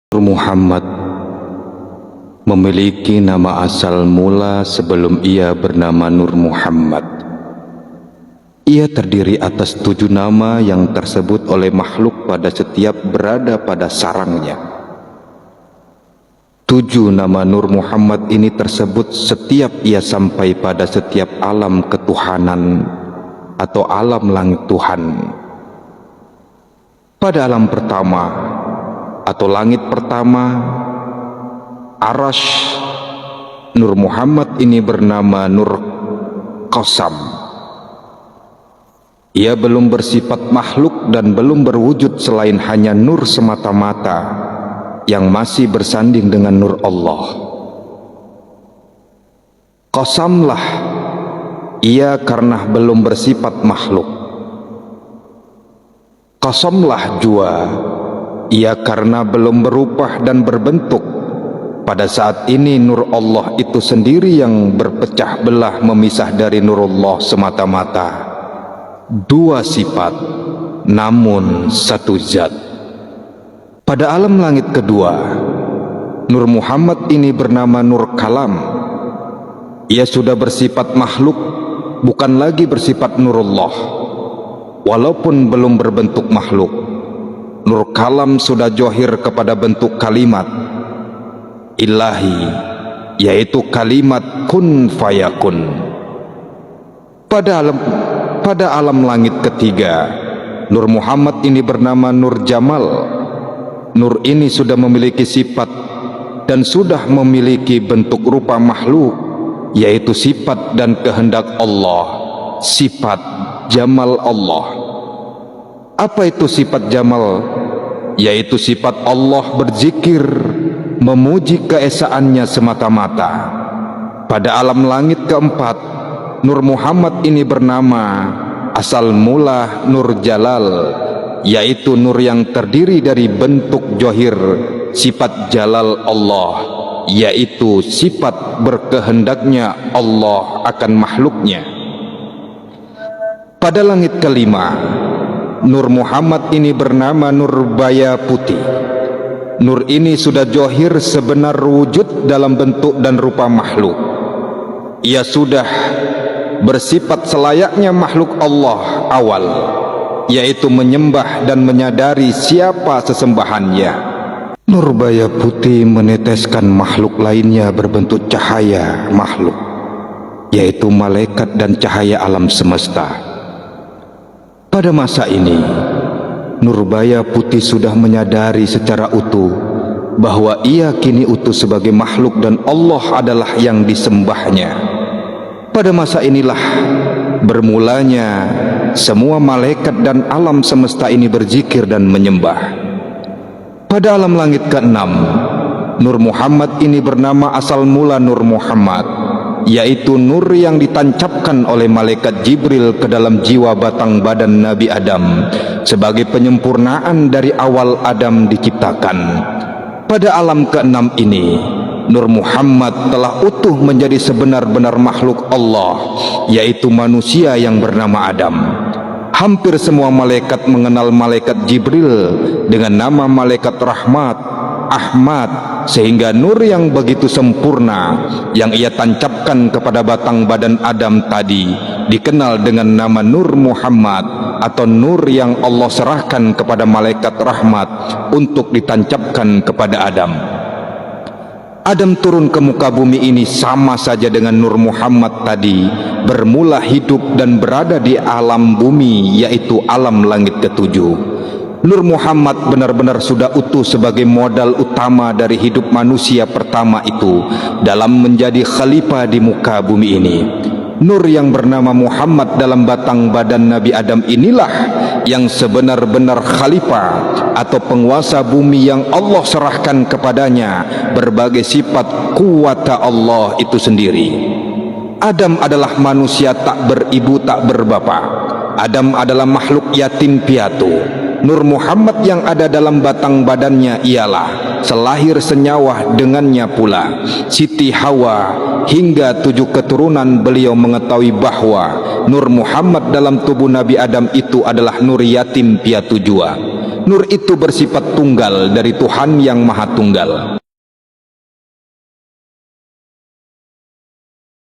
Nur Muhammad memiliki nama asal mula sebelum ia bernama Nur Muhammad. Ia terdiri atas 7 nama yang tersebut oleh makhluk pada setiap berada pada sarangnya. 7 nama Nur Muhammad ini tersebut setiap ia sampai pada setiap alam ketuhanan atau alam langit Tuhan. Pada alam pertama atau langit pertama, Arash, Nur Muhammad ini bernama Nur Qasam. Ia belum bersifat makhluk dan belum berwujud selain hanya nur semata-mata yang masih bersanding dengan nur Allah. Qasamlah ia karena belum bersifat makhluk. Qasamlah jua ia karena belum berubah dan berbentuk. Pada saat ini nur Allah itu sendiri yang berpecah belah memisah dari nurullah semata-mata. 2 sifat namun 1 zat. Pada alam langit kedua, Nur Muhammad ini bernama Nur Kalam. Ia sudah bersifat makhluk, bukan lagi bersifat nurullah. Walaupun belum berbentuk makhluk, Nur Kalam sudah johir kepada bentuk kalimat ilahi, yaitu kalimat kun fayakun. Pada alam langit ketiga, Nur Muhammad ini bernama Nur Jamal. Nur ini sudah memiliki sifat dan sudah memiliki bentuk rupa makhluk, yaitu sifat dan kehendak Allah, sifat Jamal Allah. Apa itu sifat Jamal? Yaitu sifat Allah berzikir, memuji keesaannya semata-mata. Pada alam langit keempat, Nur Muhammad ini bernama asal mula Nur Jalal, yaitu nur yang terdiri dari bentuk johir sifat Jalal Allah, yaitu sifat berkehendaknya Allah akan makhluknya. Pada langit kelima, Nur Muhammad ini bernama Nur Baya Putih. Nur ini sudah johir sebenar wujud dalam bentuk dan rupa makhluk. Ia sudah bersifat selayaknya makhluk Allah awal, yaitu menyembah dan menyadari siapa sesembahannya. Nur Baya Putih meneteskan makhluk lainnya berbentuk cahaya makhluk, yaitu malaikat dan cahaya alam semesta. Pada masa ini, Nur Baya Putih sudah menyadari secara utuh bahwa ia kini utuh sebagai makhluk dan Allah adalah yang disembahnya. Pada masa inilah bermulanya semua malaikat dan alam semesta ini berzikir dan menyembah. Pada alam langit ke-6, Nur Muhammad ini bernama asal mula Nur Muhammad, yaitu nur yang ditancapkan oleh malaikat Jibril ke dalam jiwa batang badan Nabi Adam sebagai penyempurnaan dari awal Adam diciptakan. Pada alam ke-6 ini, Nur Muhammad telah utuh menjadi sebenar-benar makhluk Allah, yaitu manusia yang bernama Adam. Hampir semua malaikat mengenal malaikat Jibril dengan nama malaikat rahmat, Ahmad, sehingga nur yang begitu sempurna yang ia tancapkan kepada batang badan Adam tadi dikenal dengan nama Nur Muhammad, atau nur yang Allah serahkan kepada malaikat rahmat untuk ditancapkan kepada Adam. Adam turun ke muka bumi ini sama saja dengan Nur Muhammad tadi bermula hidup dan berada di alam bumi, yaitu alam langit ke-7. Nur Muhammad benar-benar sudah utuh sebagai modal utama dari hidup manusia pertama itu dalam menjadi khalifah di muka bumi ini. Nur yang bernama Muhammad dalam batang badan Nabi Adam inilah yang sebenar-benar khalifah atau penguasa bumi yang Allah serahkan kepadanya berbagai sifat kuwata Allah itu sendiri. Adam adalah manusia tak beribu tak berbapa. Adam adalah makhluk yatim piatu. Nur Muhammad yang ada dalam batang badannya ialah selahir senyawa dengannya pula Siti Hawa, hingga 7 keturunan beliau mengetahui bahwa Nur Muhammad dalam tubuh Nabi Adam itu adalah nur yatim piatu jua. Nur itu bersifat tunggal dari Tuhan yang Maha Tunggal.